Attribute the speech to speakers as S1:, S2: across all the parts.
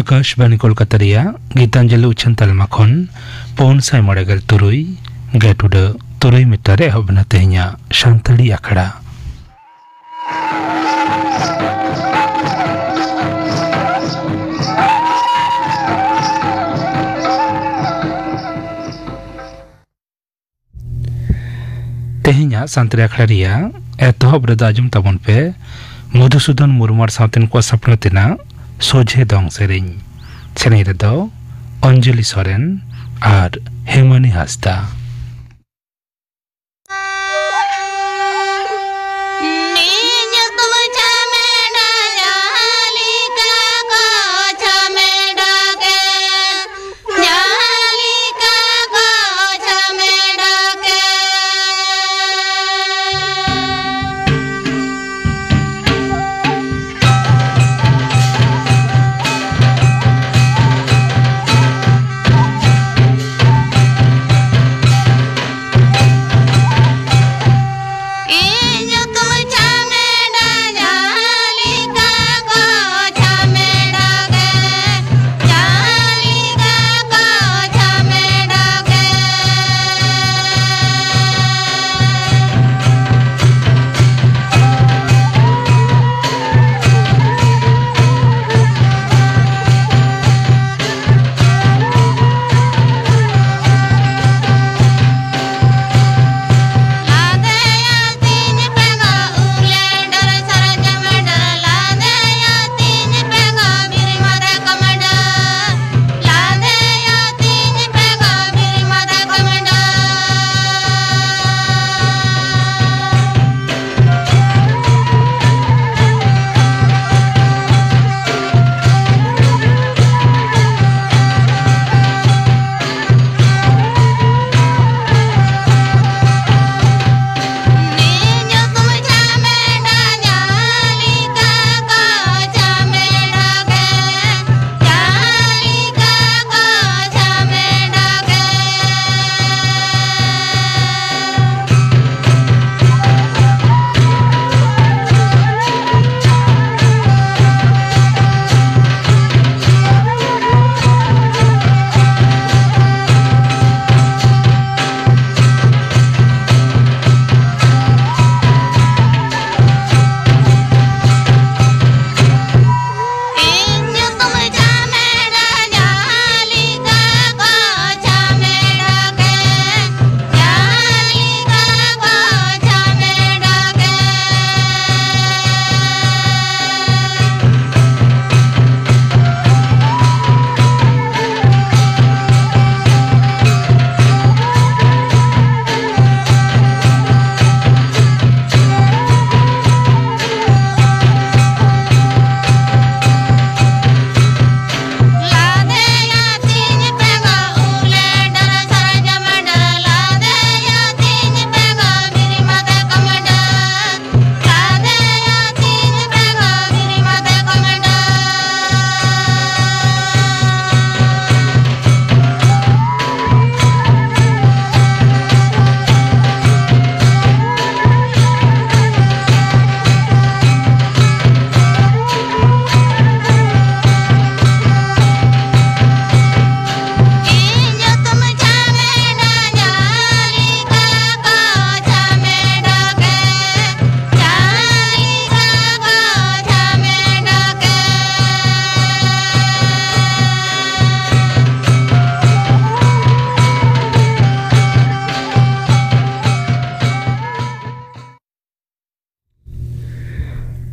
S1: Akashbani Kolkataria, Gitanjali Uchantal Makon, Pon Sai Moragal Turui, get to the Turui Mitare of Natenya, Shantali Akada. Tehnya Santri Aklaria, Etoh Bradajum Tabon Pe, Mudhusudan Murmur Southern Kwasapnotina, Soje Dong Sering, Senado, Anjali Soren, R হেমানি Hasda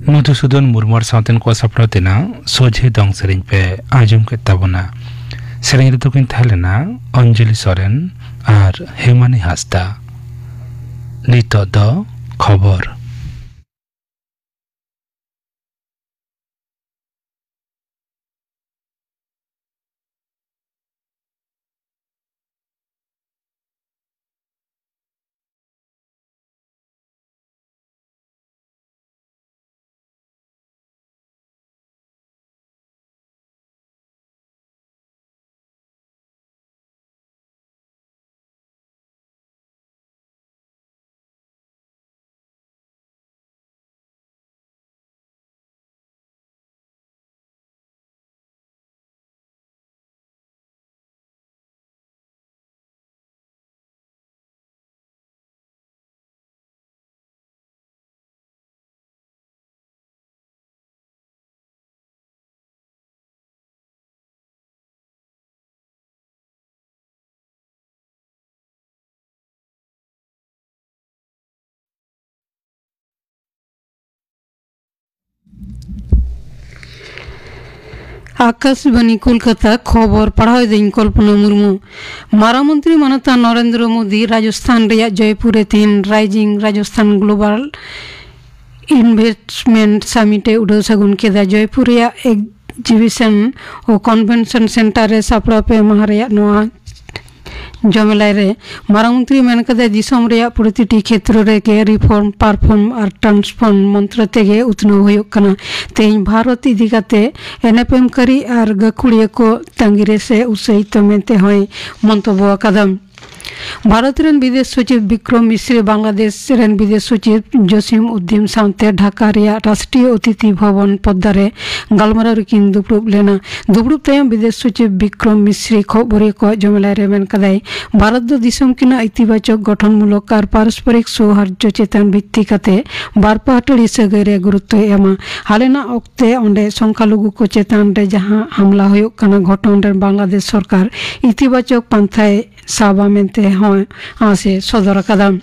S1: Madhusudan Murmu southern को सपड़ोतेना सोझे दंग सेरिंग पे आजम के तबना सेरिंग रे तकिन थालेना अंजलि सोरेन और हेमानी हासदा नितो the खबर
S2: आकाशवाणी कोलकाता खबर पढ़ाओ दिन कल्पना मुर्मू मारामंत्री मानता नरेंद्र मोदी राजस्थान रे जयपुर तीन राइजिंग राजस्थान ग्लोबल इन्वेस्टमेंट समिटे उड़ो सगुन केदा जयपुर एग्जिबिशन और कन्वेंशन सेंटर रे सापड़ा पे महारिया नोआ जमेलाई रे मारामंत्री मेनकदे दिसम रे प्रतिटी क्षेत्र रे के रिफॉर्म परफॉर्म और ट्रांसफॉर्म मंत्र तेगे उतनो होयोग कना तेज भारत इदी काते एनएफएम करी और गकुड़िया को तंगिरे से उत्साहित मेंते होय मंतब्य कदम भारत रेन विदेश सचिव विक्रम मिश्री बांग्लादेश रेन विदेश सचिव जसीम उद्दीन साउते ढाका रिया राष्ट्रीय अतिथि भवन पद्दारे गालमाराव रिकिन दुपुब लेना दुपुब तायम विदेश सचिव विक्रम मिश्री खबरे को जमेलाई रे मेन कदाई भारत दो दिसम किना इतिबाचक गठनमूलक और पारस्परिक सौहार्द चेतन भित्ति काते बार पाटड़ी सगाई रे गुरुत्व एमा हालेना ओक्ते ओंडे संख्यालघु को चेतन रे जहां हमला होयो कना घटन रे बांग्लादेश सरकार इतिबाचक पंथाए साबा मेंते होय आसे सदर कदम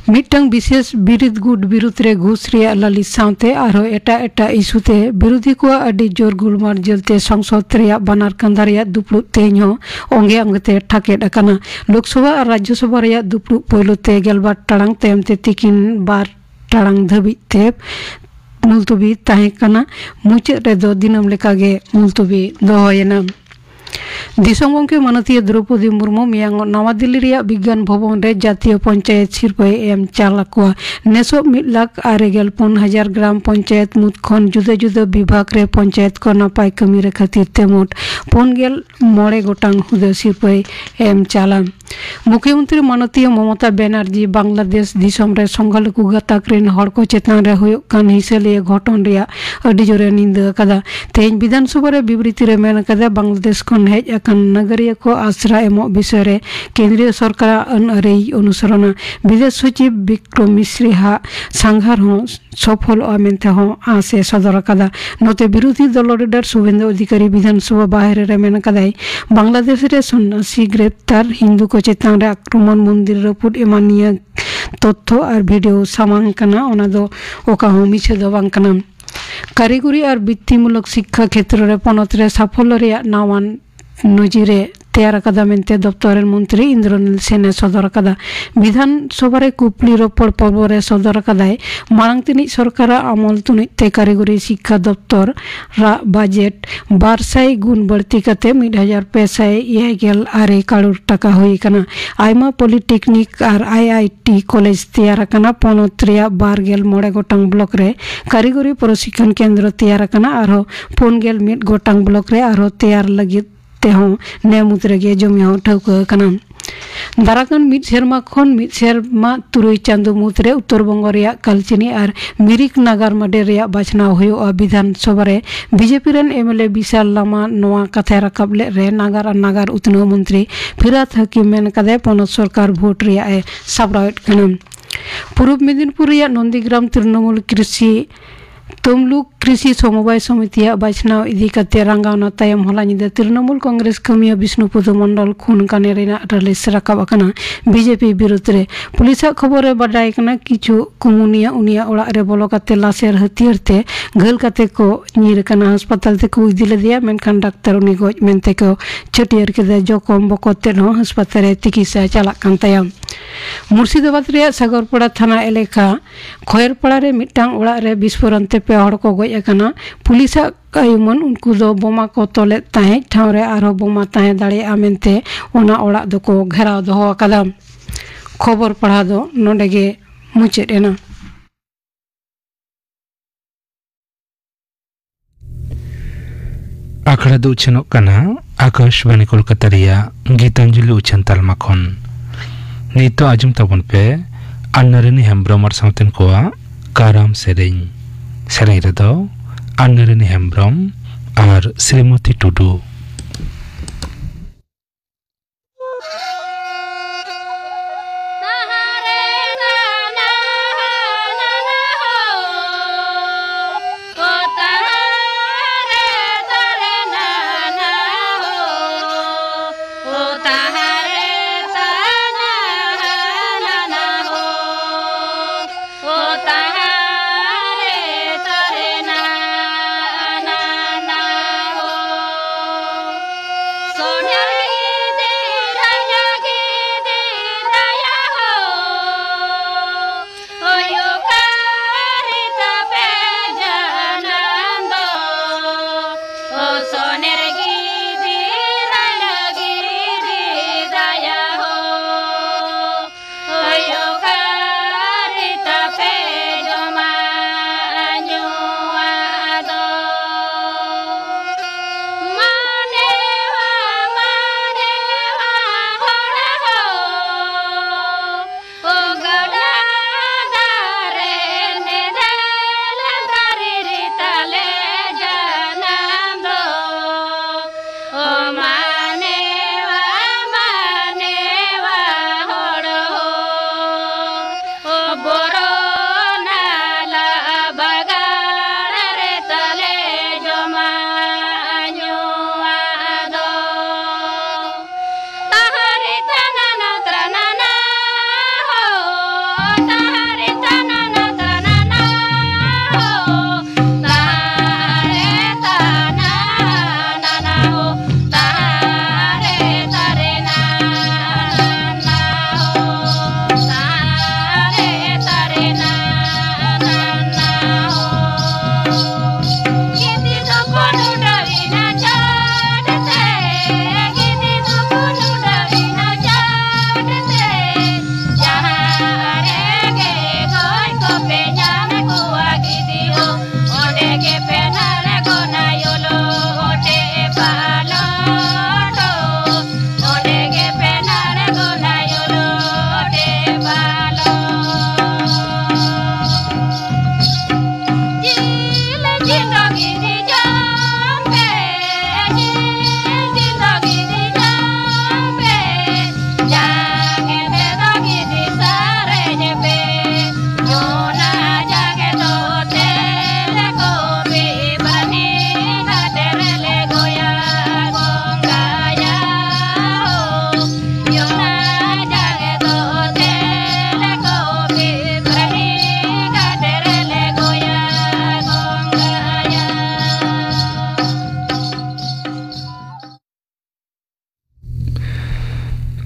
S2: मिटंग विशेष बिरिद गुड बिरुद रे घुस रे लालिस साउते आरो एटा एटा इशुते विरोधी को अडी जोर गुलमार जलते संसद रे बानार कंधा रे दुपुब तेनो ओंगे अंगते ठाकेड अकना लोकसभा और राज्यसभा रे दुपुब पोलोते गेलबार टांग तेमते तिकिन बार टांग धबी ते मुलतबी ताहे कना मुचाद रे दो दिनम लेकागे मुलतबी दोहोयना दिसम गंके माननीय द्रौपदी मुर्मू मियांग नवा दिल्ली रे विज्ञान भवन रे जातीय पंचायत सिरपा एम चालकवा नेसो 1,64,000 ग्राम पंचायत मुद खन जुदा जुदा विभाग रे पंचायत को नपाय कमी रे खातिर तेमुट 5 गोटांग हुदा सिरपा एम चालान मुख्यमंत्री माननीय ममता बनर्जी बांग्लादेश दिसम रे संख्यालघु गाताक रेन हड़ को चेतन रे होयो कान हिसेले घटन रे अडी जोरे निंदा कदा तेज विधानसभा रे विवृति रे मेन कदा बांग्लादेश खन हेज अकन नगरीय को आश्रय एमो विषय रे केंद्रीय सरकार अन अरे अनुसरण विदेश सचिव विक्रम मिश्री हा संघार हो सफल अमेंते हो आसे सदर कदा नोते विरोधी दल लीडर शुभेंदु अधिकारी विधानसभा बाहर रे मेन कदाई बांग्लादेश रे सन्यासी ग्रेप्तार हिंदू को चेतन रे आक्रमण मंदिर रपुट एमानिया तथ्य और वीडियो सामांग कना ओना दो ओका हो मिछे दो बांग कना कारिगरी और वृत्तिमूलक शिक्षा क्षेत्र रे पनत रे साफल्य रे नावान नजिरे तैयार कदा मेंते दफ्तर मंत्री इंद्रनील सेने सदर कदा विधानसभा रे कुपली रोपड़ पर्व रे सदर कदाय मांग तिनी सरकार अमल तुनि ते कारिगरी शिक्षा दफ्तर रा बजेट 200 गुण बढ़ती कते 1,500 करोड़ टाका हुई कना आयमा पॉलिटेक्निक और आईआईटी कॉलेज तैयार कना पनत रे 12 गोटांग ब्लॉक रे कारिगरी प्रशिक्षण केंद्र तैयार कना और 4 गोटांग ब्लॉक रे और तैयार लगी तेहो नेमुद्रे के जमी हो ठौक कना दाराकन मिड शर्मा खन मिड शर्मा तुरुई चांदो मुद्रे उत्तर बंग रे कलचिनी और मिरिक नागार मडे रे बाछना होयो विधानसभा रे BJP rain MLA Vishal Lama नोआ कथा रकाबले रे नागार उतनो मंत्री फिरात हकीम मेन कदे पनत सरकार वोट रे ए साबराइट कना पूर्व मेदिनीपुर रे नंदीग्राम तृणमूल कृषि तमलुक कृषि समवाय समिति बाछना इदी कते रंगावना तायम हला निदा तृणमूल कांग्रेस कमिया विष्णुपद मंडल खून काने रेना रलिस रकाब अकना बीजेपी विरुद्ध रे पुलिस खबर रे बडाय कना किछु कुमुनिया उनिया ओड़ा रे बोलो कते लासेर हथियार ते घल कते को नीर कना अस्पताल ते को इदिले दिया मेनखान डाक्टर उनी गoj मेनते को छटियर के जखम बकते न अस्पताल रे चिकित्सा चला कान तायम मुर्शिदाबाद रे सागरपड़ा थाना एलेका खयरपड़ा रे मिटांग ओड़ा रे विस्फोरण ते पे हड़ को गoj अकना पुलिस आयुमन उनको दो बोमा को तोले ताहे ठाव रे आरो बोमा ताहे दाड़े आमेनते ओना ओड़ा दो को घेराव दोहो अकदा खबर पढ़ा दो नोडे गे मुचेद एना
S1: आखड़ा दो उछनो कना आकाशवाणी कोलकाता रिया गीतांजलि उछन तालमा खन नितो आजम तबन पे अन्नरेनी हेम्ब्रम और साउतेन कोआ काराम सेरेኝ सेरेኝ रे दो अन्नरेनी हेम्ब्रम और श्रीमती टुडू
S3: तारे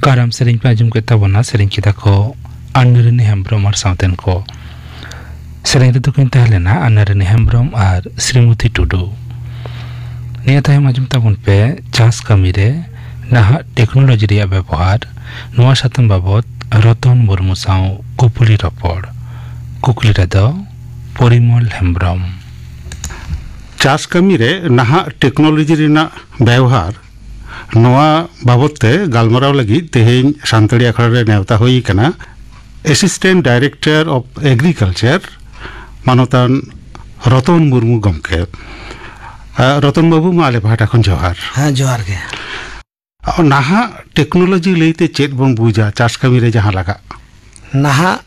S1: ᱠᱟᱨᱟᱢ ᱥᱮᱨᱮᱧ ᱯᱮ ᱟᱸᱡᱚᱢ ᱠᱮᱫ ᱛᱟᱵᱚᱱᱟ ᱥᱮᱨᱮᱧ ᱠᱮᱫᱟ ᱠᱚ ᱟᱱᱱᱟᱨᱟᱱᱤ ᱦᱮᱢᱵᱨᱚᱢ ᱟᱨ ᱥᱟᱶᱛᱮᱱ ᱠᱚ ᱥᱮᱨᱮᱧ ᱨᱮᱫᱚ ᱠᱤᱱ ᱛᱟᱦᱮᱸ ᱞᱮᱱᱟ ᱟᱱᱱᱟᱨᱟᱱᱤ ᱦᱮᱢᱵᱨᱚᱢ ᱟᱨ ᱥᱨᱤᱢᱚᱛᱤ ᱴᱩᱰᱩ ᱱᱤᱭᱟᱹ ᱛᱟᱭᱚᱢ ᱟᱸᱡᱚᱢ ᱛᱟᱵᱚᱱ ᱯᱮ ᱪᱟᱥ ᱠᱟᱹᱢᱤ ᱨᱮ ᱱᱟᱦᱟᱜ ᱴᱮᱠᱱᱳᱞᱚᱡᱤ ᱨᱮᱭᱟᱜ ᱵᱮᱵᱚᱦᱟᱨ ᱱᱚᱣᱟ ᱥᱟᱛᱟᱢ ᱵᱟᱵᱚᱫ ᱨᱚᱛᱚᱱ ᱢᱩᱨᱢᱩ ᱥᱟᱶ ᱠᱩᱠᱞᱤ ᱨᱚᱯᱚᱲ ᱠᱩᱠᱞᱤ ᱨᱮᱫᱚ ᱯᱚᱨᱤᱢᱚᱞ ᱦᱮᱢᱵᱨᱚᱢ
S3: ᱪᱟᱥ ᱠᱟᱹᱢᱤ ᱨᱮ ᱱᱟᱦᱟᱜ ᱴᱮᱠᱱᱳᱞᱚᱡᱤ ᱨᱮᱱᱟᱜ ᱵᱮᱣᱦᱟর ᱱᱚᱣᱟ ᱵᱟᱵᱚᱫ ᱛᱮ ᱜᱟᱞᱢᱟᱨᱟᱣ ᱞᱟᱹᱜᱤᱫ ᱛᱮᱦᱮᱧ ᱥᱟᱱᱛᱟᱲᱤ ᱟᱠᱷᱲᱟ ᱨᱮ ᱱᱮᱣᱛᱟ ᱦᱩᱭ ᱟᱠᱟᱱᱟ ᱮᱥᱤᱥᱴᱮᱱᱴ ᱰᱟᱭᱨᱮᱠᱴᱚᱨ ᱚᱯᱷ ᱮᱜᱽᱨᱤᱠᱟᱞᱪᱟর ᱢᱟᱱᱚᱛᱟᱱ রতন মুর্মু গমকে রতন বাবু মা আলে পাহাটা খন জোহার
S4: হ্যাঁ জোহার গে
S3: নাহাগ টেকনোলজি লইতে চেত বন বুঝা চাষ কামি রে যাহা লাগা
S4: নাহাগ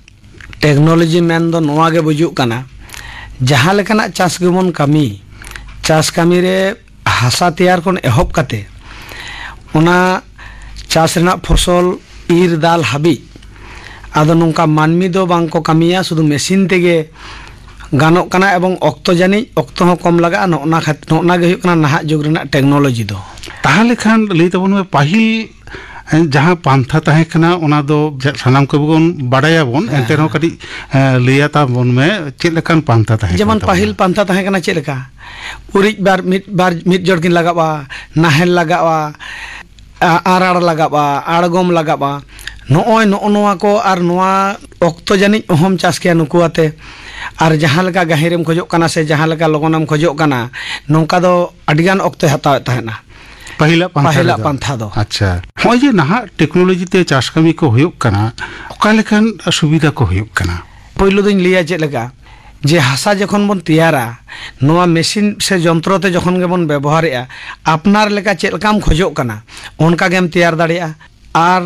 S4: টেকনোলজি মেন ᱫᱚ ᱱᱚᱣᱟ ᱜᱮ ᱵᱩᱡᱩᱜ ᱠᱟᱱᱟ ᱡᱟᱦᱟᱸ ᱞᱮᱠᱟᱱᱟᱜ ᱪᱟᱥ ᱜᱮᱵᱚᱱ ᱠᱟᱹᱢᱤ ᱪᱟᱥ ᱠᱟᱹᱢᱤ ᱨᱮ ᱦᱟᱥᱟ ᱛᱮᱭᱟᱨ ᱠᱷᱚᱱ ᱮᱦᱚᱵ ᱠᱟᱛᱮ ᱚᱱᱟ ᱪᱟᱥ ᱨᱮᱱᱟᱜ ᱯᱷᱚᱥᱚᱞ ᱤᱨ ᱫᱟᱞ ᱦᱟᱹᱵᱤᱡ ᱟᱫᱚ ᱱᱚᱝᱠᱟ ᱢᱟᱹᱱᱢᱤ ᱫᱚ ᱵᱟᱝᱠᱚ ᱠᱟᱹᱢᱤᱭᱟ ᱥᱩᱫᱷᱩ ᱢᱮᱥᱤᱱ ᱛᱮᱜᱮ ᱜᱟᱱᱚᱜ ᱠᱟᱱᱟ ᱮᱵᱚᱝ ᱚᱠᱛᱚ ᱡᱟᱹᱱᱤᱡ ᱚᱠᱛᱚ ᱦᱚᱸ ᱠᱚᱢ ᱞᱟᱜᱟᱜᱼᱟ ᱱᱚᱜᱼᱱᱟ ᱜᱮ ᱦᱩᱭᱩᱜ ᱠᱟᱱᱟ ᱱᱟᱦᱟᱜ ᱡᱩᱜᱽ ᱨᱮᱱᱟᱜ ᱴᱮᱠᱱᱳᱞᱚᱡᱤ ᱫᱚ
S3: ᱛᱟᱦᱞᱮ ᱠᱷᱟᱱ ᱞᱟᱹᱭ ᱛᱟᱵᱚᱱ ᱢᱮ ᱯᱟᱹᱦᱤᱞ ᱡᱟᱦᱟᱸ ᱯᱟᱱᱛᱷᱟ ᱛᱟᱦᱮᱸ ᱠᱟᱱᱟ ᱚᱱᱟ ᱫᱚ ᱥᱟᱱᱟᱢ ᱠᱚᱵᱚᱱ ᱵᱟᱰᱟᱭᱟᱵᱚᱱ ᱮᱱᱛᱮ ᱨᱮᱦᱚᱸ ᱠᱟᱹᱴᱤᱡ ᱞᱟᱹᱭᱟ ᱛᱟᱵᱚᱱ ᱢᱮ ᱪᱮᱫ ᱞᱮᱠᱟᱱ ᱯᱟᱱᱛᱷᱟ ᱛᱟᱦᱮᱸ ᱠᱟᱱᱟ
S4: ᱡᱮᱢᱚᱱ ᱯᱟᱹᱦᱤᱞ ᱯᱟᱱᱛᱷᱟ ᱛᱟᱦᱮᱸ ᱠᱟᱱᱟ ᱪᱮᱫ ᱞᱮᱠᱟ ᱩᱨᱤᱡ ᱢᱤᱫ ᱡᱚᱲ ᱠᱤᱱ ᱞᱟᱜᱟᱣᱟ ᱱᱟᱦᱮᱞ ᱞᱟᱜᱟᱣᱟ ᱟᱨᱟᱲ ᱞᱟᱜᱟᱣᱟ ᱟᱲᱜᱚᱢ ᱞᱟᱜᱟᱣᱟ ᱱᱚᱜᱼᱚᱭ ᱱᱚᱣᱟ ᱠᱚ ᱟᱨ ᱱᱚᱣᱟ ᱚᱠᱛᱚ ᱡᱟᱹᱱᱤᱡ ᱚᱦᱚᱢ ᱪᱟᱥ ᱠᱮᱭᱟ ᱱᱩᱠᱩ ᱟᱛᱮ ᱟᱨ ᱡᱟᱦᱟᱸ ᱞᱮᱠᱟ ᱜᱟᱹᱦᱤᱨᱮᱢ ᱠᱷᱚᱡᱚᱜ ᱠᱟᱱᱟ ᱥᱮ ᱡᱟᱦᱟᱸ ᱞᱮᱠᱟ ᱞᱚᱜᱚᱱᱮᱢ ᱠᱷᱚᱡᱚᱜ ᱠᱟᱱᱟ ᱱᱚᱝᱠᱟ ᱫᱚ ᱟᱹᱰᱤᱜᱟᱱ ᱚᱠᱛᱚᱭ ᱦᱟᱛᱟᱣᱮᱫ ᱛᱟᱦᱮᱱᱟ
S3: ᱯᱟᱹᱦᱤᱞᱟᱜ ᱯᱟᱱᱛᱷᱟ ᱫᱚ ᱟᱪᱪᱷᱟ ᱱᱚᱜᱼᱚᱭ ᱡᱮ ᱱᱟᱦᱟᱜ ᱴᱮᱠᱱᱳᱞᱚᱡᱤ ᱛᱮ ᱪᱟᱥ ᱠᱟᱹᱢᱤ ᱠᱚ ᱦᱩᱭᱩᱜ ᱠᱟᱱᱟ ᱚᱠᱟ ᱞᱮᱠᱟᱱ ᱥᱩᱵᱤᱫᱷᱟ ᱠᱚ ᱦᱩᱭᱩᱜ ᱠᱟᱱᱟ
S4: ᱯᱳᱭᱞᱳ ᱫᱚᱧ ᱞᱟᱹᱭᱟ ᱪᱮᱫ ᱞᱮᱠᱟ ᱡᱮ ᱦᱟᱥᱟ ᱡᱚᱠᱷᱚᱱ ᱵᱚᱱ ᱛᱮᱭᱟᱨᱟ ᱱᱚᱣᱟ ᱢᱮᱥᱤᱱ ᱥᱮ ᱡᱚᱱᱛᱨᱚ ᱛᱮ ᱡᱚᱠᱷᱚᱱ ᱜᱮᱵᱚᱱ ᱵᱮᱵᱚᱦᱟᱨᱮᱜᱼᱟ ᱟᱯᱱᱟᱨ ᱞᱮᱠᱟ ᱪᱮᱫ ᱞᱮᱠᱟᱢ ᱠᱷᱚᱡᱚᱜ ᱠᱟᱱᱟ ᱚᱱᱠᱟ ᱜᱮᱢ ᱛᱮᱭᱟᱨ ᱫᱟᱲᱮᱭᱟᱜᱼᱟ ᱟᱨ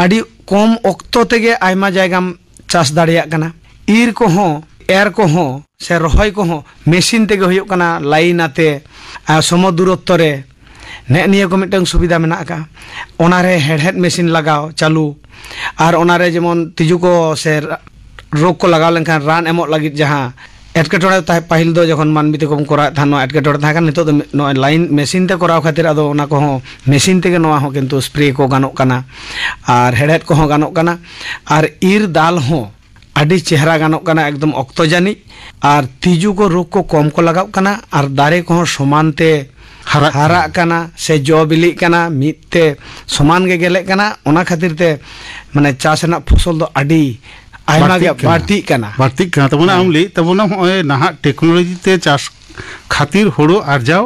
S4: ᱟᱹᱰᱤ ᱠᱚᱢ ᱚᱠᱛᱚ ᱛᱮᱜᱮ ᱟᱭᱢᱟ ᱡᱟᱭᱜᱟᱢ ᱪᱟᱥ ᱫᱟᱲᱮᱭᱟᱜ ᱠᱟᱱᱟ ᱤᱨ ᱠᱚᱦᱚᱸ ᱮᱨ ᱠᱚᱦᱚᱸ ᱥᱮ ᱨᱚᱦᱚᱭ ᱠᱚᱦᱚᱸ ᱢᱮᱥᱤᱱ ᱛᱮᱜᱮ ᱦᱩᱭᱩᱜ ᱠᱟᱱᱟ ᱞᱟᱭᱤᱱ ᱟᱛᱮ ᱥᱚᱢᱚ ᱫᱩᱨᱚᱛᱛᱚ ᱨᱮ ᱱᱤᱭᱟᱹ ᱠᱚ ᱢᱤᱫᱴᱟᱝ ᱥᱩᱵᱤᱫᱷᱟ ᱢᱮᱱᱟᱜ ᱟᱠᱟᱜᱼᱟ ᱚᱱᱟᱨᱮ ᱦᱮᱲᱦᱮᱫ ᱢᱮᱥᱤᱱ ᱞᱟᱜᱟᱣ चालू ᱟᱨ ᱚᱱᱟᱨᱮ ᱡᱮᱢᱚᱱ ᱛᱤᱡᱩ ᱠᱚ ᱥᱮ ᱨᱳᱜ ᱠᱚ ᱞᱟᱜᱟᱣ ᱞᱮᱱᱠᱷᱟᱱ ᱨᱟᱱ ᱮᱢᱚᱜ ᱞᱟᱹᱜᱤᱫ ᱡᱟᱦᱟᱸ ᱮᱴᱠᱮᱴᱚᱬᱮ ᱯᱟᱹᱦᱤᱞ ᱫᱚ ᱡᱚᱠᱷᱚᱱ ᱢᱟᱹᱱᱢᱤ ᱛᱮᱠᱚ ᱠᱚᱨᱟᱣᱮᱫ ᱛᱟᱦᱮᱸ ᱱᱚᱣᱟ ᱮᱴᱠᱮᱴᱚᱬᱮ ᱛᱟᱦᱮᱸ ᱠᱟᱱᱟ ᱱᱤᱛᱚᱜ ᱫᱚ ᱱᱚᱜᱼᱚᱭ ᱞᱟᱭᱤᱱ ᱢᱮᱥᱤᱱ ᱛᱮ ᱠᱚᱨᱟᱣ ᱠᱷᱟᱹᱛᱤᱨ ᱟᱫᱚ ᱚᱱᱟ ᱠᱚᱦᱚᱸ ᱢᱮᱥᱤᱱ ᱛᱮᱜᱮ ᱱᱚᱣᱟ ᱦᱚᱸ ᱠᱤᱱᱛᱩ ᱥᱯᱨᱮ ᱠᱚ ᱜᱟᱱᱚᱜ ᱠᱟᱱᱟ ᱟᱨ ᱦᱮᱲᱦᱮᱫ ᱠᱚᱦᱚᱸ ᱜᱟᱱᱚᱜ ᱠᱟᱱᱟ ᱟᱨ ᱤᱨ ᱫᱟᱞ ᱦᱚᱸ ᱟᱹᱰᱤ ᱪᱮᱦᱨᱟ ᱜᱟᱱᱚᱜ ᱠᱟᱱᱟ ᱮᱠᱫᱚᱢ ᱚᱠᱛᱚ ᱡᱟᱹᱱᱤᱡ ᱟᱨ ᱛᱤᱡᱩ ᱠᱚ ᱨᱳᱜ ᱠᱚ ᱠᱚᱢ ᱠᱚ ᱞᱟᱜᱟᱣ ᱠᱟᱱᱟ ᱟᱨ ᱫᱟᱨᱮ ᱠᱚᱦᱚᱸ ᱥᱚᱢᱟᱱ ᱛᱮ ᱦᱟᱨᱟᱜ ᱠᱟᱱᱟ ᱥᱮ ᱡᱚ ᱵᱤᱞᱤᱜ ᱠᱟᱱᱟ ᱢᱤᱫ ᱛᱮ ᱥᱚᱢᱟᱱ ᱜᱮ ᱜᱮᱞᱮᱜ ᱠᱟᱱᱟ ᱚᱱᱟ ᱠᱷᱟᱹᱛᱤᱨ ᱛᱮ ᱢᱟᱱᱮ ᱪᱟᱥ ᱨᱮᱱᱟᱜ ᱯᱷᱚᱥᱚᱞ ᱫᱚ ᱟᱹᱰᱤ ᱟᱭᱢᱟ ᱜᱮ ᱵᱟᱹᱲᱛᱤᱜ ᱠᱟᱱᱟ
S3: ᱛᱟᱵᱚᱱᱟ ᱟᱢ ᱞᱟᱹᱭ ᱛᱟᱵᱚᱱᱟ ᱱᱚᱜᱼᱚᱭ ᱱᱟᱦᱟᱜ ᱴᱮᱠᱱᱳᱞᱚᱡᱤ ᱛᱮ ᱪᱟᱥ ᱠᱷᱟᱹᱛᱤᱨ ᱦᱳᱲᱳ ᱟᱨᱡᱟᱣ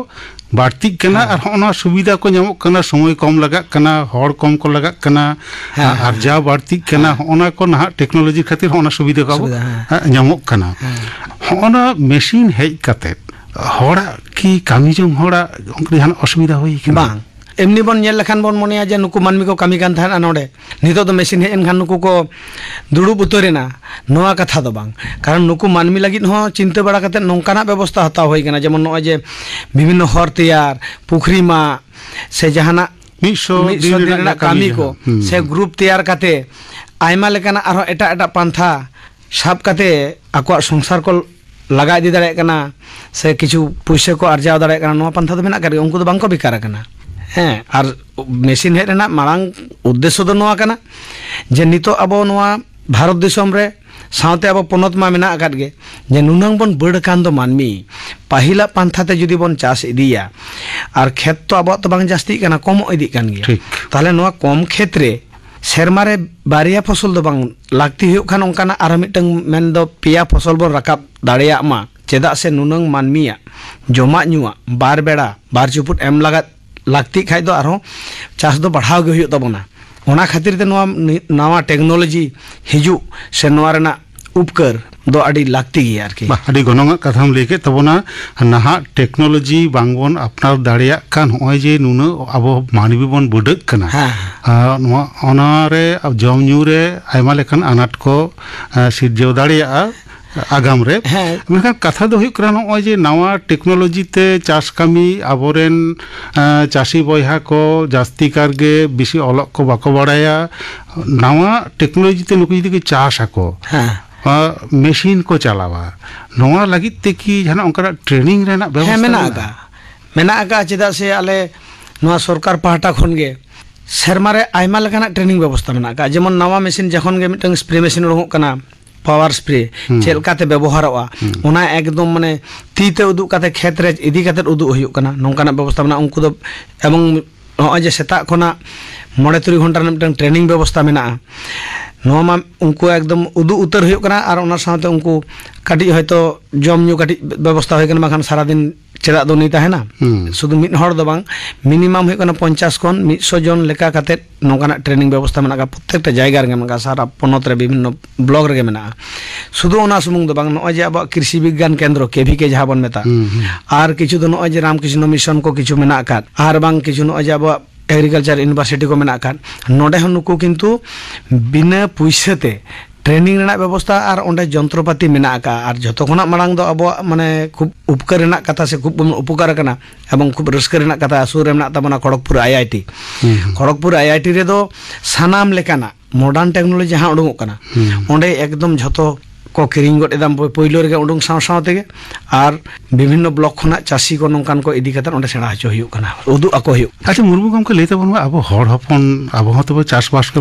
S3: ᱵᱟᱹᱲᱛᱤᱜ ᱠᱟᱱᱟ ᱟᱨ ᱚᱱᱟ ᱥᱩᱵᱤᱫᱷᱟ ᱠᱚ ᱧᱟᱢᱚᱜ ᱠᱟᱱᱟ ᱥᱚᱢᱚᱭ ᱠᱚᱢ ᱞᱟᱜᱟᱜ ᱠᱟᱱᱟ ᱦᱚᱲ ᱠᱚᱢ ᱠᱚ ᱞᱟᱜᱟᱜ ᱠᱟᱱᱟ ᱟᱨᱡᱟᱣ ᱵᱟᱹᱲᱛᱤᱜ ᱠᱟᱱᱟ ᱚᱱᱟ ᱠᱚ ᱱᱟᱦᱟᱜ ᱴᱮᱠᱱᱳᱞᱚᱡᱤ ᱠᱷᱟᱹᱛᱤᱨ ᱚᱱᱟ ᱥᱩᱵᱤᱫᱷᱟ ᱠᱚ ᱧᱟᱢᱚᱜ ᱠᱟᱱᱟ ᱚᱱᱟ ᱢᱮᱥᱤᱱ ᱦᱮᱡ ᱠᱟᱛᱮ ᱦᱚᱲᱟᱜ ᱠᱤ ᱠᱟᱹᱢᱤ ᱡᱚᱝ ᱦᱚᱲᱟᱜ ᱡᱟᱦᱟᱱ ᱚᱥᱩᱵᱤᱫᱷᱟ ᱦᱩᱭ ᱠᱟᱱᱟ
S4: ᱵᱟᱝ ᱮᱢᱱᱤ ᱵᱚᱱ ᱧᱮᱞ ᱞᱮᱠᱷᱟᱱ ᱵᱚᱱ ᱢᱚᱱᱮᱭᱟ ᱡᱮ ᱱᱩᱠᱩ ᱢᱟᱹᱱᱢᱤ ᱠᱚ ᱠᱟᱹᱢᱤ ᱠᱟᱱ ᱛᱟᱦᱮᱱᱟ ᱱᱚᱰᱮ ᱱᱤᱛᱚᱜ ᱫᱚ ᱢᱮᱥᱤᱱ ᱦᱮᱡ ᱮᱱᱠᱷᱟᱱ ᱱᱩᱠᱩ ᱠᱚ ᱫᱩᱲᱩᱵ ᱩᱛᱟᱹᱨᱮᱱᱟ ᱱᱚᱣᱟ ᱠᱟᱛᱷᱟ ᱫᱚ ᱵᱟᱝ ᱠᱟᱨᱚᱱ ᱱᱩᱠᱩ ᱢᱟᱹᱱᱢᱤ ᱞᱟᱹᱜᱤᱫ ᱦᱚᱸ ᱪᱤᱱᱛᱟᱹ ᱵᱟᱲᱟ ᱠᱟᱛᱮ ᱱᱚᱝᱠᱟᱱᱟᱜ ᱵᱮᱵᱚᱥᱛᱷᱟ ᱦᱟᱛᱟᱣ ᱦᱩᱭ ᱠᱟᱱᱟ ᱡᱮᱢᱚᱱ ᱱᱚᱜᱼᱚᱭ ᱡᱮ ᱵᱤᱵᱷᱤᱱᱱᱚ ᱦᱚᱨ ᱛᱮᱭᱟᱨ ᱯᱩᱠᱷᱨᱤ ᱢᱟ ᱥᱮ ᱡᱟᱦᱟᱱᱟᱜ 100 ᱫᱤᱱ ᱨᱮᱱᱟᱜ ᱠᱟᱹᱢᱤ ko se group teyar kate aima lekana arho eta pantha sab kate akwak songsar ko laga idi dare kana se kichu puise ko arjao dare kana noa pantha do mena kar unku do bangko bikara kana ar mesin hej rena marang uddesho do noa kana je nito abo noa bharat disom re साउते अब पनत मा मेना आकाद गे जे नुनांग बन बड़ कान दो मानमी पहिला पांथाते जुदी बन चास इदिया और खेत तो अब तो बांग जास्ती काना कम इदी कान गे ताले नोआ कम क्षेत्रे सेरमारे बारिया फसल दो बांग लागती हुयुग खान ओंकाना आरो मिटंग मेन दो पिया फसल बन राकाब दाड़ेया मा चेदा से नुनांग मानमिया जमा नुआ बार बेड़ा बार चुपुट एम लागत लागती खाय दो आरो चास दो बढ़ाव गे हुयुग तबोना ओना खातिर ते नवा टेक्नोलॉजी हिजू से नवा रेना उपकर दो अड़ी लागती गी आरकी
S3: अड़ी गनंगा कथाम लेके तबोना नहा टेक्नोलॉजी बांगबन अपनार दाड़िया कान होय जे नुना अब मानवी बन बुडक कना नवा ओनारे जम न्यू रे आयमा लेखन अनाट को सिरजेव दाड़िया आगाम रे मेखान कथा दो हुयुग कना नय जे नवा टेक्नोलॉजी ते चास कामी आबोरेन चासी बयहा को जास्ती कारगे बेसी अलग को बाको बाड़ाया नवा टेक्नोलॉजी ते नुकु जदि चास आको मेशिन को चलावा नवा लगित ते कि जहां उनका ट्रेनिंग रेना व्यवस्था
S4: मेना आगा चेदा से आले नवा सरकार पाहटा खन गे sermare aima lekana training ব্যবস্থা মেনাক কা যেমন নাওয়া মেশিন যখন গে মিটং স্প্রে মেশিন উডুক কানা পাওয়ার স্প্রে চেল কাতে ব্যবহারওয়া ওনা একদম মানে তিতে উদুক কাতে ক্ষেত্রে ইদি কাতে উদুক হইউক কানা নংকানা ব্যবস্থা মেনা উনকু দ এবং নয় যে সেটা কোনা 9-3 ঘন্টার মিটং ট্রেনিং ব্যবস্থা মেনা নোমা উনকু একদম উদু উত্তর হইউক কানা আর ওনার সাথে উনকু কাটি হয়তো জম নিউ কাটি ব্যবস্থা হই কানা মাখান সারা দিন চেরা দ নি তাহেনা শুধু মিট হড় দ বাং মিনিমাম হই কানা 50 খন 100 জন লেকা কাতে নংকানা ট্রেনিং ব্যবস্থা মেনা কা প্রত্যেকটা জায়গা রে মেনা সারা পনত রে বিভিন্ন ব্লক রে মেনা শুধু ওনা সুমুং দ বাং নয় যে আবা কৃষি বিজ্ঞান কেন্দ্র কেভিকে যাহা বন মেতা আর কিছু দ নয় যে রামকৃষ্ণ মিশন কো কিছু মেনা আকাত আর বাং কিছু নয় যে আবা एग्रीकल्चर यूनिवर्सिटी को मेना कान नोडे हनुको किंतु बिना पुइसते ट्रेनिंग रेना व्यवस्था और ओंडे जंत्रपाति मेना का और जतो खना मांग दो अब माने खूब उपकार रेना कथा से खूब उपकार कना एवं खूब रस्कर रेना कथा असुर रेना तबना खड़गपुर आईआईटी रे दो सानाम लेकाना मॉडर्न टेक्नोलॉजी जहां उडुंगो कना ओंडे एकदम जतो को किरिंग गट एदम पहिलो रे उडुंग साव साव तेगे और विभिन्न ब्लॉक खना चासी को नंकान को इदी कतन ओंडे सेणा हचो हुयु कना उदु अको हुयु
S3: अच्छा मुर्मू गम को लेते बन अब हड़ हपन अब हतो चाष बास को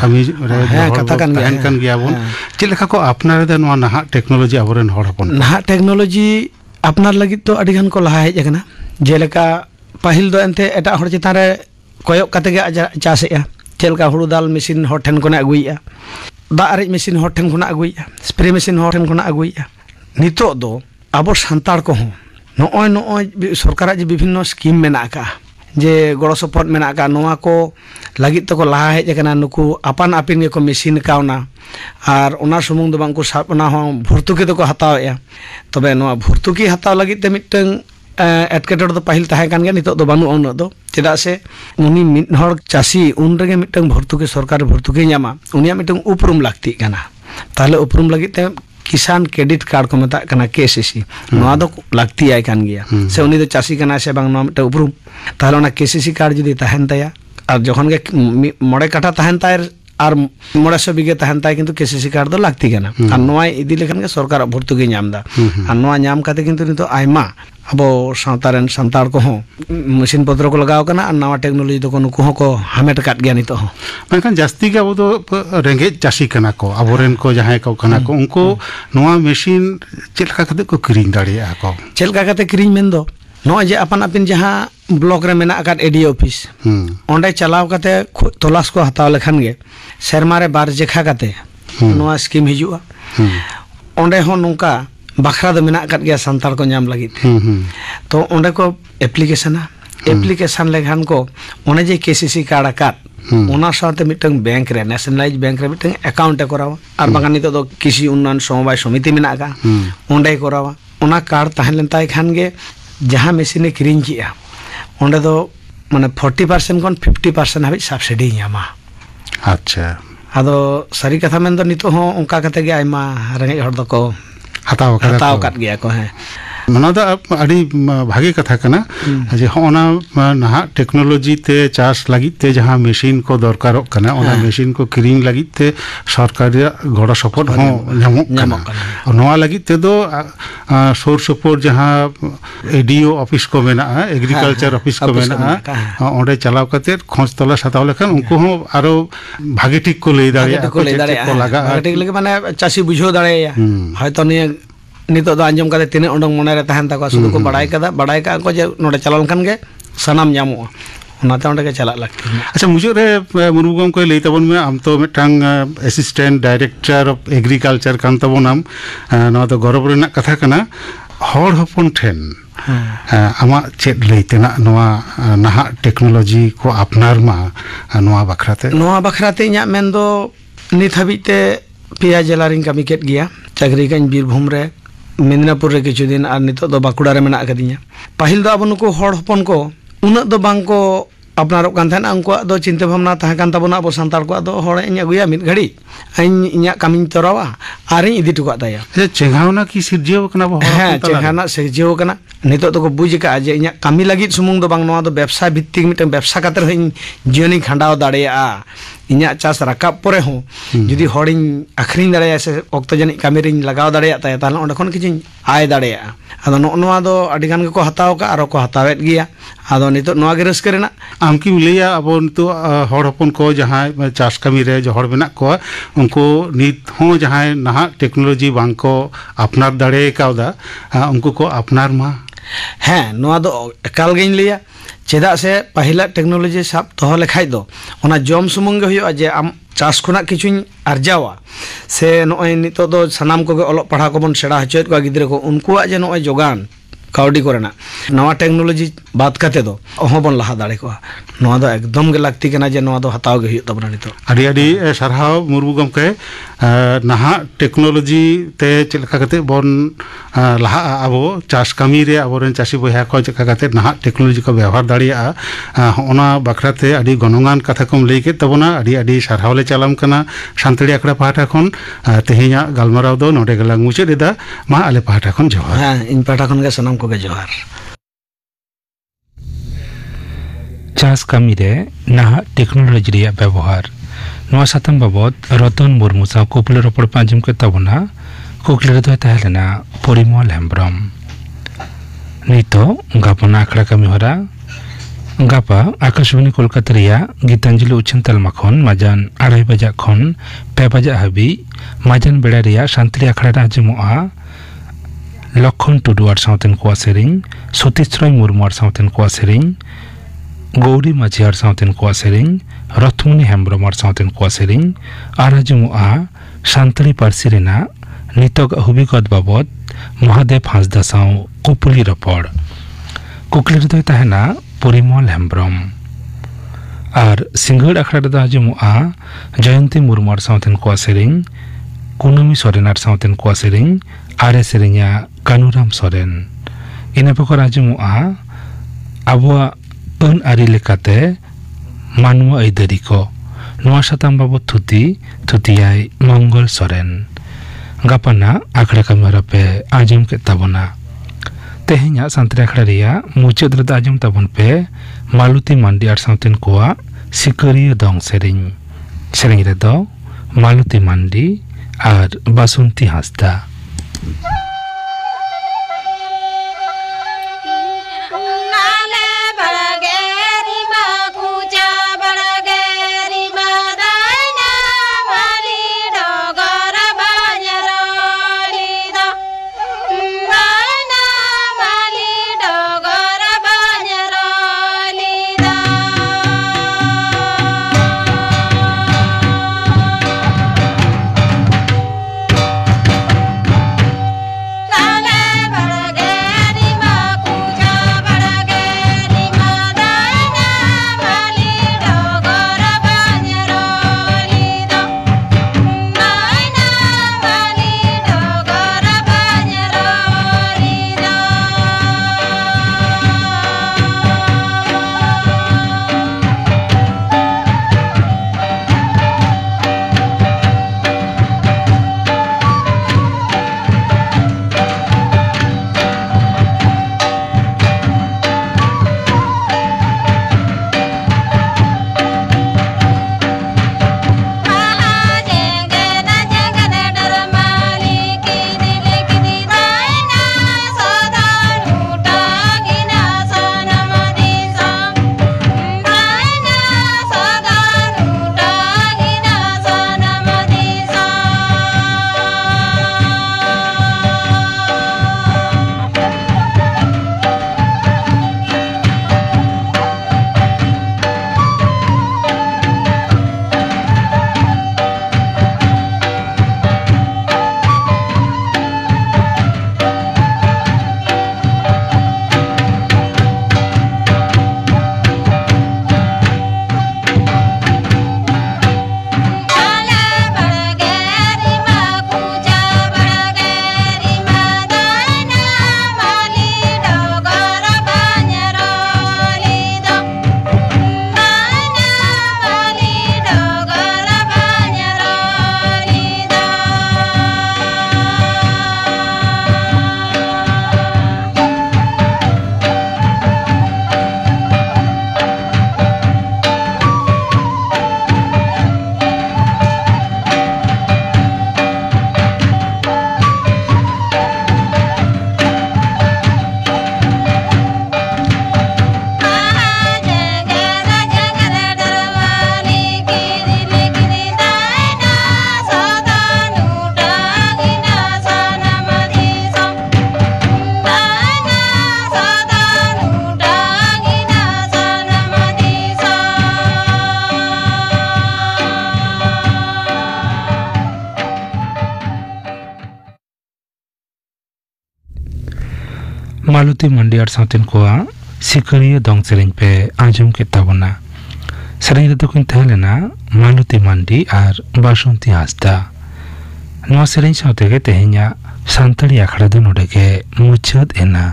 S3: कमी रे
S4: कथा
S3: कान गया बन चे लेखा को अपनार दे नवा नहा टेक्नोलॉजी अबरेन हड़ हपन
S4: नहा टेक्नोलॉजी अपनार लगी तो अडी गान को लहा हेज कना जेलेका पहिल दो एंते एटा हड़ चिता रे कोयक कते गे चासेया चेलका हुड़ू दाल मशीन हड़ ठेन कोने अगुइया दा अरे मशीन हड़ ठेन कोना अगुइया स्प्रे मशीन हड़ ठेन कोना अगुइया नितो दो अब सान्ताड़ को नय सरकार जे विभिन्न स्कीम मेना का जे गड़ो सपोर्ट मेना का नोआ को लगित तो को लहा हेज कना नुकु आपान आपिन के को मशीन कावना और ओना सुमुंग दो बांकु सापना हो भर्तुकी तो को हतावेया तबे नोआ भर्तुकी हताव लगित ते मिटन एटकेटोड़ दो पहिल ताहे कान गे नितो दो बानु उन दो चेदा से उनी मिट हड़ चासी उन रेगे मिटन भर्तुकी सरकार भर्तुकी ᱧᱟᱢᱟ उनिया मिटन उपरुम लागती काना ताले उपरुम लगित ते किसान क्रेडिट कार्ड को मेता कना केसीसी नोआ दो लागती आय कान गया से उनी दो चासी कना से बांग नोआ मिट उपरुम ताले ओना केसीसी कार्ड जदी ताहेन ताया और जखन गे मोड़े काठा ताहेन ताय और 900 बिगे ताहेन ताय किंतु केसीसी कार्ड दो लागती काना और नोआ इदी लेखन गे सरकार भर्तुकी ᱧᱟᱢदा और नोआ ᱧᱟᱢ काते किंतु नितो आयमा अब सावतारेन सान्ताड़ को मशीन पत्र को लगाव कना और नवा टेक्नोलॉजी तो नुकु को हामेट काट गया नितो
S3: मेनखान जास्ती के अब तो रेंगे चासी कना को अबोरेन को जहां को कना को उनको नवा मशीन चेलका कते को किरिंग दाड़िया को
S4: चेलका कते किरिंग मेन दो नवा जे अपन अपन जहां ब्लॉक रे मेना अकाट एडी ऑफिस ओंडे चलाव कते तलाश को हताव लेखान गे शर्मा रे बार जेखा कते नवा स्कीम हिजुआ ओंडे हो नुका बखरा दो मेना कट गया संताड़ को ᱧᱟᱢ लगी तो ओंडे को एप्लीकेशन लेखान को ओने जे केसीसी कार्ड काट ओना साथे मिटंग बैंक रे नेशनलाइज बैंक रे मिटंग अकाउंट ए करावा और बागान नितो दो कृषि उन्नयन समवाय समिति मेना का ओंडे करावा ओना कार्ड ताहेन लेन ताय खान गे जहां मशीन किरिंग किया ओंडे दो माने 40% कोन 50% हाबि सब्सिडी ᱧᱟᱢᱟ
S3: अच्छा
S4: आदो सारी कथा मेन दो नितो हो ओंका कते गे आयमा रेंगे हड़ दो को
S3: हताव
S4: काट गया को है
S3: मना दा अड़ी भागी कथा कना जे होना नहा टेक्नोलॉजी ते चाष लगित ते जहां मशीन को दरकार कना ओना मशीन को किरिंग लगित ते सरकारी गड़ो सपोर्ट हो ᱧᱟᱢᱚᱜ कना नोआ लगित ते दो सोर सपोर्ट जहां एडीओ ऑफिस को मेना एग्रीकल्चर ऑफिस को मेना ओंडे चलाव कते खोज तला सताव लेखन उनको हो आरो भागी ठीक को ले दाड़िया को लगा
S4: ठीक लगे माने चासी बुझो दाड़िया हयतो ने नितो दो आंजम काते तिने उडंग मने रे ताहन ताको सुदु को बड़ाई का को जे नोडे चलावन खान गे सनाम ᱧᱟᱢᱚᱜ ओनाते ओंडे के चला लगती
S3: अच्छा मुझे रे मुरुगम को लेते बन में हम तो मिटांग असिस्टेंट डायरेक्टर ऑफ एग्रीकल्चर कान तबोनाम नो तो गौरव रेना कथा कना हड़ हपन ठेन आमा चेत लैतेना नोआ नहा टेक्नोलॉजी को अपनार मा नोआ बखराते इᱧᱟ मेन दो नित हाबिते पिया जिला रिंग कमी केट गया चाकरी काñ बीरभूम रे मेदिनापुर रे किछु दिन और नितो दो बाकुड़ा रे मेना कदिया पहिल दो अब नुको हड़ हपन को उना दो बांग को अपनारो कान थाना उनको दो चिंता भावना ताहे कान ताबोना अब संताड़ को दो हड़ इन अगुया मिद घड़ी इᱧा कामी तोरावा आर इन इदी टुका ताया चेंगावना की सिरजेव कना बो
S4: हां चेंगाना सिरजेव कना नितो तो को बुझ का जे इᱧा कामी लगित सुमुंग दो बांग नोआ दो व्यवसाय भित्तिक मिटन व्यवसाय कातर हइन जीवनी खंडाव दाड़ेया ᱤᱧᱟᱹᱜ ᱪᱟᱥ ᱨᱟᱠᱟᱵ ᱯᱚᱨᱮ ᱦᱚᱸ ᱡᱩᱫᱤ ᱦᱚᱲᱤᱧ ᱟᱠᱷᱨᱤᱧ ᱫᱟᱲᱮᱭᱟᱜᱼᱟ ᱥᱮ ᱚᱠᱛᱚ ᱡᱟᱹᱱᱤᱡ ᱠᱟᱹᱢᱤ ᱨᱤᱧ ᱞᱟᱜᱟᱣ ᱫᱟᱲᱮᱭᱟᱜ ᱛᱟᱭᱟ ᱛᱟᱦᱞᱮ ᱚᱸᱰᱮ ᱠᱷᱚᱱ ᱠᱤᱪᱷᱩᱧ ᱟᱭ ᱫᱟᱲᱮᱭᱟᱜᱼᱟ ᱟᱫᱚ ᱱᱚᱣᱟ ᱫᱚ ᱟᱹᱰᱤ ᱜᱟᱱ ᱜᱮᱠᱚ ᱦᱟᱛᱟᱣ ᱠᱟᱜ ᱟᱨ ᱠᱚ ᱦᱟᱛᱟᱣᱮᱫ ᱜᱮᱭᱟ ᱟᱫᱚ ᱱᱤᱛᱚᱜ ᱱᱚᱣᱟ ᱜᱮ ᱨᱟᱹᱥᱠᱟᱹ ᱨᱮᱱᱟᱜ
S3: ᱟᱢ ᱠᱤᱢ ᱞᱟᱹᱭᱟ ᱟᱵᱚ ᱱᱤᱛᱚᱜ ᱦᱚᱲ ᱦᱚᱯᱚᱱ ᱠᱚ ᱡᱟᱦᱟᱸᱭ ᱪᱟᱥ ᱠᱟᱹᱢᱤ ᱨᱮ ᱦᱚᱲ ᱢᱮᱱᱟᱜ ᱠᱚᱣᱟ ᱩᱱᱠᱩ ᱱᱤᱛ ᱦᱚᱸ ᱡᱟᱦᱟᱸᱭ ᱱᱟᱦᱟᱜ ᱴᱮᱠᱱᱳᱞᱚᱡᱤ ᱵᱟᱝᱠᱚ ᱟᱯᱱᱟᱨ ᱫᱟᱲᱮ ᱠᱟᱣᱫᱟ ᱩᱱᱠᱩ ᱠᱚ ᱟᱯᱱᱟᱨ ᱢᱟ
S4: ᱦᱮᱸ ᱱᱚᱣᱟ ᱫᱚ ᱮᱠᱟᱞ ᱜᱤᱧ ᱞᱟᱹᱭᱟ ᱪᱮᱫᱟᱜ ᱥᱮ ᱯᱟᱹᱦᱤᱞᱟᱜ ᱴᱮᱠᱱᱳᱞᱚᱡᱤ ᱥᱟᱵ ᱫᱚᱦᱚ ᱞᱮᱠᱷᱟᱡ ᱫᱚ ᱚᱱᱟ ᱡᱚᱢ ᱥᱩᱢᱩᱝ ᱜᱮ ᱦᱩᱭᱩᱜᱼᱟ ᱡᱮ ᱟᱢ ᱪᱟᱥ ᱠᱷᱚᱱᱟᱜ ᱠᱤᱪᱷᱩᱧ ᱟᱨᱡᱟᱣᱟ ᱥᱮ ᱱᱚᱜᱼᱚᱭ ᱱᱤᱛᱚᱜ ᱫᱚ ᱥᱟᱱᱟᱢ ᱠᱚᱜᱮ ᱚᱞᱚᱜ ᱯᱟᱲᱦᱟᱣ ᱠᱚᱵᱚᱱ ᱥᱮᱬᱟ ᱦᱚᱪᱚᱭᱮᱫ ᱠᱚᱣᱟ ᱜᱤᱫᱽᱨᱟᱹ ᱠᱚ ᱩᱱᱠᱩᱣᱟᱜ ᱡᱮ ᱱᱚᱜᱼᱚᱭ ᱡᱳᱜᱟᱱ ᱠᱟᱹᱣᱰᱤ ᱠᱚᱨᱮᱱᱟᱜ ᱱᱟᱣᱟ ᱴᱮᱠᱱᱳᱞᱚᱡᱤ ᱵᱟᱫ ᱠᱟᱛᱮ ᱫᱚ ᱚᱦᱚᱵᱚᱱ ᱞᱟᱦᱟ ᱫᱟᱲᱮ ᱠᱚᱜᱼᱟ ᱱᱚᱣᱟ ᱫᱚ ᱮᱠᱫᱚᱢ ᱜᱮ ᱞᱟᱹᱠᱛᱤ ᱠᱟᱱᱟ ᱡᱮ ᱱᱚᱣᱟ ᱫᱚ ᱦᱟᱛᱟᱣ ᱜᱮ ᱦᱩᱭᱩᱜ ᱛᱟᱵᱚᱱᱟ ᱱᱤᱛᱚᱜ
S3: ᱟᱹᱰᱤ ᱟᱹᱰᱤ ᱥᱟᱨᱦᱟᱣ ᱢᱩᱨᱢᱩ ᱜᱚᱢᱠᱮ ᱱᱟᱦᱟᱜ ᱴᱮᱠᱱᱳᱞᱚᱡᱤ ᱛᱮ ᱪᱮᱫ ᱞᱮᱠᱟ ᱠᱟᱛᱮ ᱵᱚᱱ ᱞᱟᱦᱟᱜᱼᱟ ᱟᱵᱚ ᱪᱟᱥ ᱠᱟᱹᱢᱤ ᱨᱮ ᱟᱵᱚᱨᱮᱱ ᱪᱟᱹᱥᱤ ᱵᱚᱭᱦᱟ ko ᱪᱮᱫ ᱞᱮᱠᱟ ᱠᱟᱛᱮ ᱱᱟᱦᱟᱜ ᱴᱮᱠᱱᱳᱞᱚᱡᱤ ᱠᱚ ᱵᱮᱵᱚᱦᱟᱨ ᱫᱟᱲᱮᱭᱟᱜᱼᱟ ᱚᱱᱟ ᱵᱟᱠᱷᱨᱟᱛᱮ ᱟᱹᱰᱤ ᱜᱚᱱᱚᱝᱟᱱ ᱠᱟᱛᱷᱟ ᱠᱚᱢ ᱞᱟᱹᱭ ᱠᱮᱫ ᱛᱟᱵᱚᱱᱟ ᱟᱹᱰᱤ ᱟᱹᱰᱤ ᱥᱟᱨᱦᱟᱣ ᱞᱮ ᱪᱟᱞᱟᱢ ᱠᱟᱱᱟ ᱥᱟᱱᱛᱟᱲᱤ ᱟᱠᱷᱲᱟ ᱯᱟᱦᱴᱟ ᱠᱷᱚᱱ ᱛᱮᱦᱮᱧᱟᱜ ᱜᱟᱞᱢᱟᱨᱟᱣ ᱫᱚ ᱱᱚᱰᱮ ᱜᱮᱞᱟᱝ ᱢᱩᱪᱟᱹᱫ ᱮᱫᱟ ᱢᱟ ᱟᱞᱮ ᱯᱟᱦᱴᱟ ᱠᱷᱚᱱ ᱡᱚᱦᱟᱨ
S4: ᱦᱮᱸ ᱤᱧ ᱯᱟᱦᱴᱟ ᱠᱷᱚᱱ ᱜᱮ ᱥᱟᱱᱟᱢ ᱠᱚᱜᱮ ᱡᱚᱦᱟᱨ
S1: ᱪᱟᱥ ᱠᱟᱹᱢᱤ ᱨᱮ ᱱᱟᱦᱟᱜ ᱴᱮᱠᱱᱳᱞᱚᱡᱤ ᱨᱮᱭᱟᱜ ᱵᱮᱵᱚᱦᱟᱨ ᱱᱚᱣᱟ ᱥᱟᱛᱟᱢ ᱵᱟᱵᱚᱫ ᱨᱚᱛᱚᱱ ᱢᱩᱨᱢᱩ ᱥᱟᱶ ᱠᱩᱠᱞᱤ ᱨᱚᱯᱚᱲ ᱯᱮ ᱟᱸᱡᱚᱢ ᱠᱮᱫ ᱛᱟᱵᱚᱱᱟ ᱠᱩᱠᱞᱤ ᱨᱮᱫᱚᱭ ᱛᱟᱦᱮᱸ ᱞᱮᱱᱟ ᱯᱚᱨᱤᱢᱚᱞ ᱦᱮᱢᱵᱨᱚᱢ ᱱᱤᱛᱚᱜ ᱜᱟᱯᱟᱱᱟᱜ ᱟᱠᱷᱲᱟ ᱠᱟᱹᱢᱤ ᱦᱚᱨᱟ ᱜᱟᱯᱟ ᱟᱠᱟশবাণী ᱠᱳᱞᱠᱟতা ᱨᱮᱭᱟᱜ ᱜীতাᱧᱡᱚᱞᱤ ᱩᱪᱷᱟᱹᱱ ᱛᱟᱞᱢᱟ ᱠᱷᱚᱱ ᱢᱟᱡᱟᱱ 2:30 ᱵᱟᱡᱟᱜ ᱠᱷᱚᱱ 5 ᱵᱟᱡᱟᱜ ᱦᱟᱹᱵᱤᱡ ᱢᱟᱡᱟᱱ ᱵᱮᱲᱟ ᱨᱮᱭᱟᱜ ᱥᱟᱱᱛᱟᱲᱤ ᱟᱠᱷᱲᱟ ᱨᱮ ᱟᱸᱡᱚᱢᱚᱜᱼᱟ লক্ষণ টুডুয়ার সাউতেন কোয়া সেরিং সতীশরয় মুর্মুয়ার সাউতেন কোয়া সেরিং গৌরী মাঝিয়ার সাউতেন কোয়া সেরিং রথমণি হেমব্রমার সাউতেন কোয়া সেরিং আর আজমুয়া সান্তাড়ি পার্সি রেনা নিতক হুবিগত বাবদ মহাদেব হাঁসদা সাউ কুপুলি রপড় কুকলি রেদয় তাহেনা পরিমল হেমব্রম আর সিঙ্গড় আখড়া রেদো আজমুয়া জয়ন্তী মুর্মুয়ার সাউতেন কোয়া সেরিং কুনমি সরেনার সাউতেন কোয়া সেরিং আরে সেরিংয়া কানুরাম সরেন ইনা পকর আজমুয়া আবুয়া ᱟᱹᱱ ᱟᱹᱨᱤ ᱞᱮᱠᱟᱛᱮ ᱢᱟᱱᱣᱟ ᱟᱹᱭᱫᱟᱹᱨᱤ ᱠᱚ ᱱᱚᱣᱟ ᱥᱟᱛᱟᱢ ᱵᱟᱵᱚᱫ ᱛᱷᱩᱛᱤᱭᱟᱭ ᱢᱚᱝᱜᱚᱞ ᱥᱚᱨᱮᱱ ᱜᱟᱯᱟᱱᱟᱜ ᱟᱠᱷᱲᱟ ᱠᱟᱹᱢᱤ ᱦᱚᱨᱟ ᱯᱮ ᱟᱸᱡᱚᱢ ᱠᱮᱫ ᱛᱟᱵᱚᱱᱟ ᱛᱮᱦᱮᱧᱟᱜ ᱥᱟᱱᱛᱟᱲᱤ ᱟᱠᱷᱲᱟ ᱨᱮᱭᱟᱜ ᱢᱩᱪᱟᱹᱫ ᱨᱮᱫᱚ ᱟᱸᱡᱚᱢ ᱛᱟᱵᱚᱱ ᱯᱮ ᱢᱟᱞᱚᱛᱤ ᱢᱟᱱᱰᱤ ᱟᱨ ᱥᱟᱶᱛᱮᱱ ᱠᱚᱣᱟᱜ ᱥᱤᱠᱟᱹᱨᱤᱭᱟᱹ ᱫᱚᱝ ᱥᱮᱨᱮᱧ ᱨᱮᱫᱚ ᱢᱟᱞᱚᱛᱤ ᱢᱟᱱᱰᱤ ᱟᱨ ᱵᱟᱥᱚᱱᱛᱤ ᱦᱟᱸᱥᱫᱟ मालती मंडी और साउथन को सिकरिया दंग सेरेंज पे आजम के तबना सेरेंज रे तकिन थालेना मालती मंडी और बासंती हासदा नवा सेरेंज साउते के तेहेnya सानताड़ी आखड़ा दो नोडे के मुचाद एना